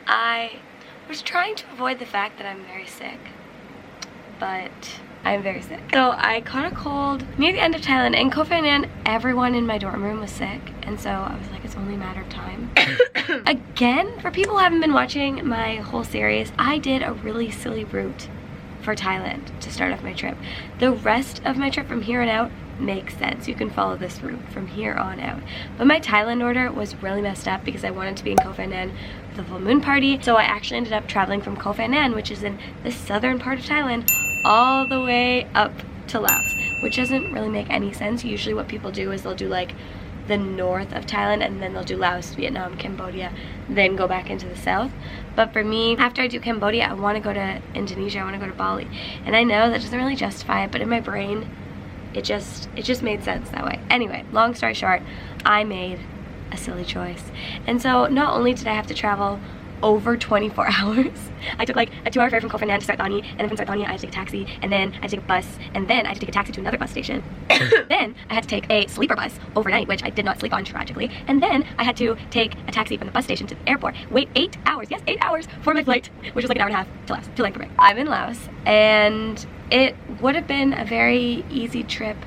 I was trying to avoid the fact that I'm very sick, but I'm very sick. So I caught a cold near the end of Thailand. In Koh Phangan, everyone in my dorm room was sick, and so I was like, it's only a matter of time. Again, for people who haven't been watching my whole series, I did a really silly route for Thailand to start off my trip. The rest of my trip from here on out makes sense. You can follow this route from here on out. But my Thailand order was really messed up because I wanted to be in Koh Phangan for the full moon party. So I actually ended up traveling from Koh Phangan, which is in the southern part of Thailand, all the way up to Laos, which doesn't really make any sense. Usually what people do is they'll do like the north of Thailand and then they'll do Laos, Vietnam, Cambodia, then go back into the south. But for me, after I do Cambodia, I want to go to Indonesia, I want to go to Bali. And I know that doesn't really justify it, but in my brain, it just made sense that way. Anyway, long story short, I made a silly choice. And so not only did I have to travel over 24 hours. I took like a 2-hour ferry from Koh Phangan to Sartani, and then from Sartani I had to take a taxi, and then I had to take a bus, and then I had to take a taxi to another bus station. Then I had to take a sleeper bus overnight, which I did not sleep on tragically, and then I had to take a taxi from the bus station to the airport, wait 8 hours, yes 8 hours for my flight, which was like an hour and a half to Laos, to Langkawi. I'm in Laos, and it would have been a very easy trip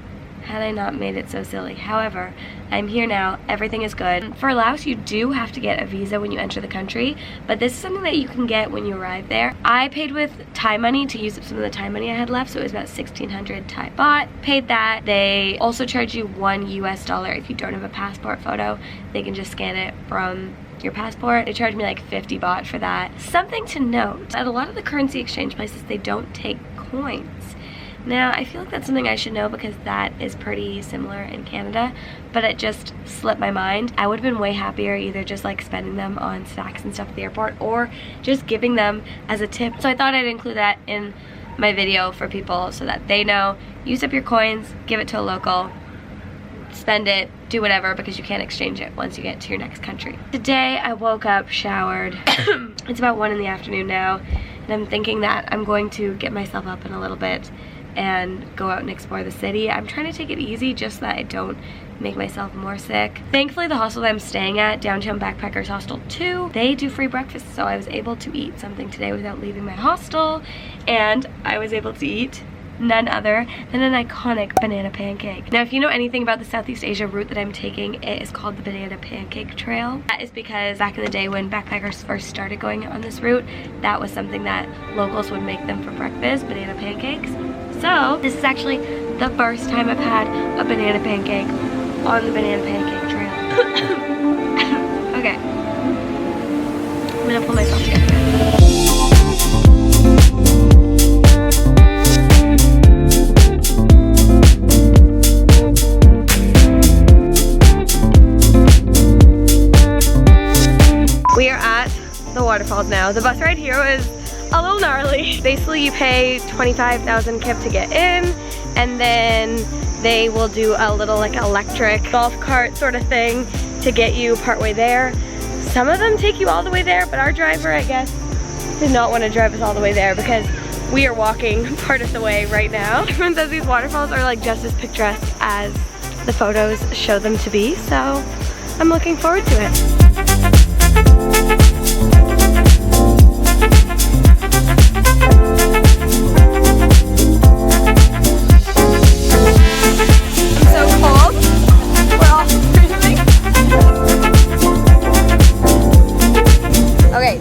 had I not made it so silly. However, I'm here now, everything is good. For Laos, you do have to get a visa when you enter the country, but this is something that you can get when you arrive there. I paid with Thai money to use up some of the Thai money I had left, so it was about 1,600 Thai baht. Paid that. They also charge you $1 US if you don't have a passport photo. They can just scan it from your passport. They charged me like 50 baht for that. Something to note, at a lot of the currency exchange places, they don't take coins. Now, I feel like that's something I should know because that is pretty similar in Canada, but it just slipped my mind. I would have been way happier either just like spending them on snacks and stuff at the airport or just giving them as a tip. So I thought I'd include that in my video for people so that they know. Use up your coins, give it to a local, spend it, do whatever, because you can't exchange it once you get to your next country. Today I woke up, showered. It's about 1 in the afternoon now, and I'm thinking that I'm going to get myself up in a little bit and go out and explore the city. I'm trying to take it easy just so that I don't make myself more sick. Thankfully, the hostel that I'm staying at, Downtown Backpackers Hostel 2, they do free breakfast, so I was able to eat something today without leaving my hostel, and I was able to eat none other than an iconic banana pancake. Now, if you know anything about the Southeast Asia route that I'm taking, it is called the Banana Pancake Trail. That is because back in the day when backpackers first started going on this route, that was something that locals would make them for breakfast, banana pancakes. So this is actually the first time I've had a banana pancake on the Banana Pancake Trail. Okay, I'm gonna pull myself together. We are at the waterfalls now. The bus ride here was a little gnarly. Basically, you pay 25,000 kip to get in, and then they will do a little like electric golf cart sort of thing to get you partway there. Some of them take you all the way there, but our driver, I guess, did not want to drive us all the way there because we are walking part of the way right now. Everyone says these waterfalls are like just as picturesque as the photos show them to be, so I'm looking forward to it.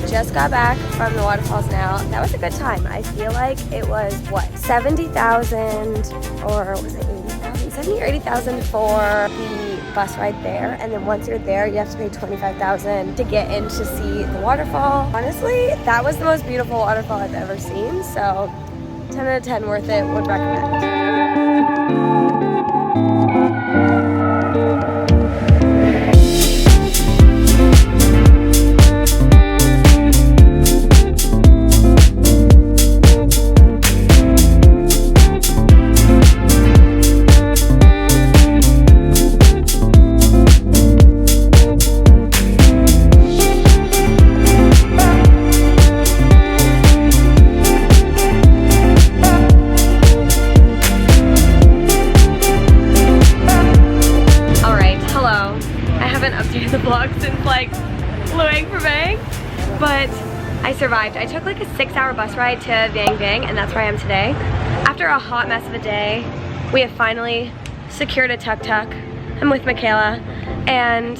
Just got back from the waterfalls now. That was a good time. I feel like it was, what, 70,000 or was it 80,000? 70 or 80,000 for the bus ride there. And then once you're there, you have to pay 25,000 to get in to see the waterfall. Honestly, that was the most beautiful waterfall I've ever seen. So 10 out of 10 worth it, would recommend. The vlog since like Luang for Vang, but I survived. I took like a 6-hour bus ride to Vieng, and that's where I am today. After a hot mess of a day, we have finally secured a tuk-tuk. I'm with Michaela, and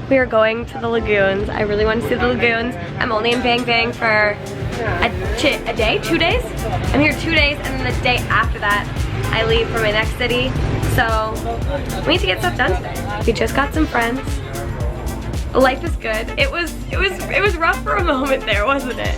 we are going to the lagoons. I really want to see the lagoons. I'm only in Vieng for a day, 2 days? I'm here 2 days, and then the day after that, I leave for my next city. So we need to get stuff done today. We just got some friends. Life is good. It was rough for a moment there, wasn't it?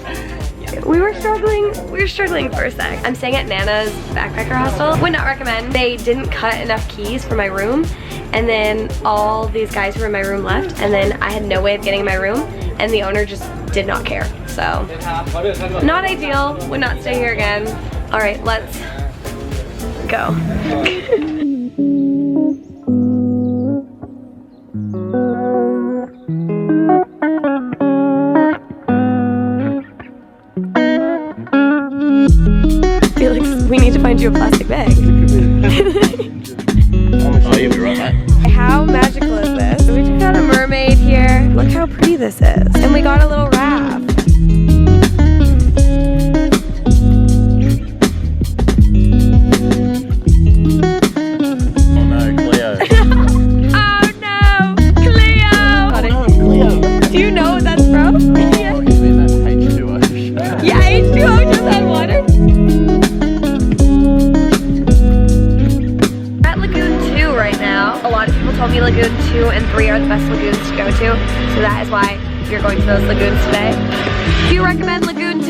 We were struggling for a sec. I'm staying at Nana's backpacker hostel. Would not recommend. They didn't cut enough keys for my room, and then all these guys who were in my room left, and then I had no way of getting in my room, and the owner just did not care. So, not ideal. Would not stay here again. All right, let's go. Felix, we need to find you a plastic bag. Oh, you'll be right back. How magical is this? We just got a mermaid here. Look how pretty this is. And we got a little raft. Oh no, Cleo. Oh no, Cleo! Do you know what that's from? Yeah. What do you mean that's H2O? Yeah, H2O just had water. We're at Lagoon 2 right now. A lot of people told me Lagoon 2 and 3 are the best lagoons to go to. So that is why you're going to those lagoons today. Do you recommend Lagoon 2?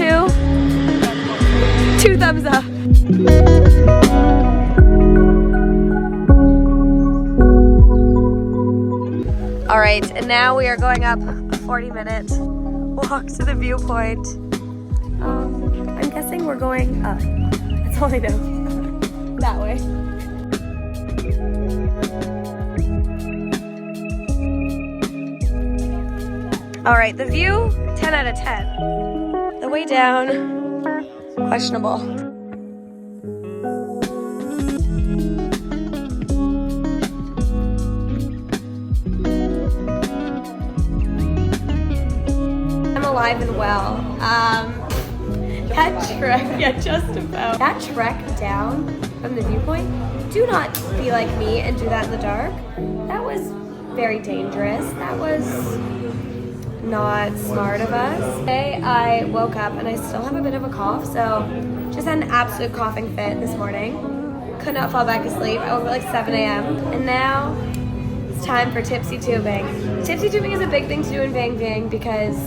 2 thumbs up. All right, and now we are going up a 40-minute walk to the viewpoint. I'm guessing we're going up. That's all I know. That way. All right, the view, 10 out of 10. The way down, questionable. I'm alive and well. That trek, yeah, just about. That trek down from the viewpoint, do not be like me and do that in the dark. That was very dangerous. That was not smart of us. Today I woke up and I still have a bit of a cough, so just had an absolute coughing fit this morning. Could not fall back asleep. I woke up at like 7 a.m. and now it's time for tipsy tubing. Tipsy tubing is a big thing to do in Vieng because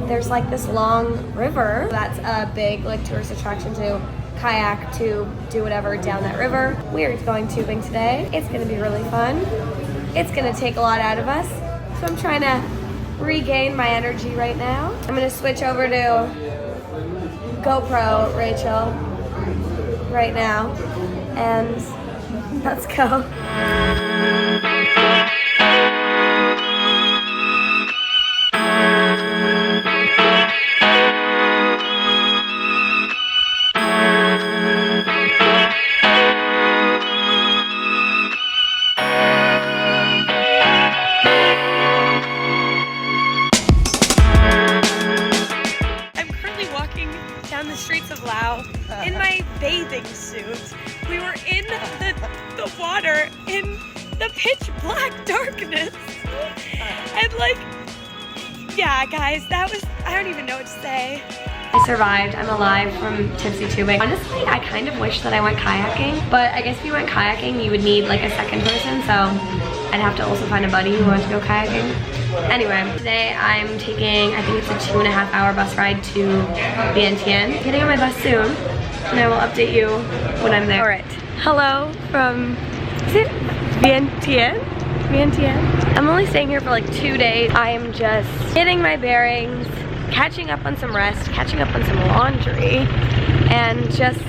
there's like this long river that's a big like tourist attraction to kayak, to do whatever down that river. We're going tubing today. It's gonna be really fun. It's gonna take a lot out of us, so I'm trying to regain my energy right now. I'm gonna switch over to GoPro Rachel right now, and let's go. The streets of Laos in my bathing suit. We were in the water in the pitch black darkness. And like, yeah guys, that was, I don't even know what to say. I survived. I'm alive from tipsy tubing. Honestly, I kind of wish that I went kayaking, but I guess if you went kayaking, you would need like a second person, so I'd have to also find a buddy who wants to go kayaking. Anyway, today I'm taking, I think it's a 2.5 hour bus ride to Vientiane. I'm getting on my bus soon, and I will update you when I'm there. All right, hello from, is it Vientiane? Vientiane? I'm only staying here for like 2 days. I am just getting my bearings, catching up on some rest, catching up on some laundry, and just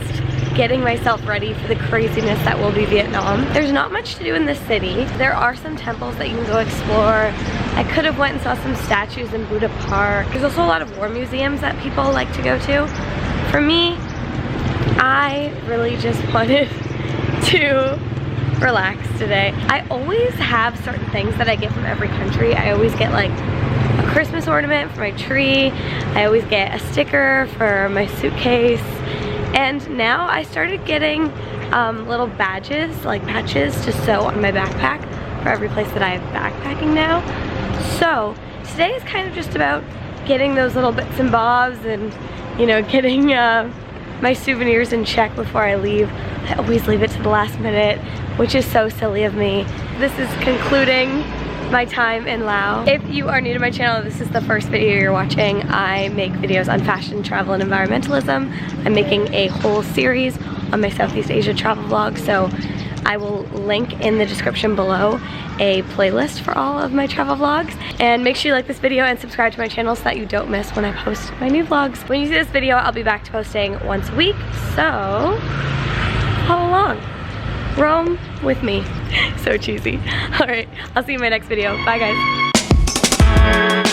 getting myself ready for the craziness that will be Vietnam. There's not much to do in this city. There are some temples that you can go explore. I could have went and saw some statues in Buddha Park. There's also a lot of war museums that people like to go to. For me, I really just wanted to relax today. I always have certain things that I get from every country. I always get like a Christmas ornament for my tree. I always get a sticker for my suitcase. And now I started getting little badges, like patches to sew on my backpack for every place that I am backpacking now. So today is kind of just about getting those little bits and bobs and, you know, getting my souvenirs in check before I leave. I always leave it to the last minute, which is so silly of me. This is concluding my time in Laos. If you are new to my channel, this is the first video you're watching. I make videos on fashion, travel, and environmentalism. I'm making a whole series on my Southeast Asia travel vlog, so I will link in the description below a playlist for all of my travel vlogs. And make sure you like this video and subscribe to my channel so that you don't miss when I post my new vlogs. When you see this video, I'll be back to posting once a week, so follow along. Roam with me. So cheesy. Alright, I'll see you in my next video. Bye guys.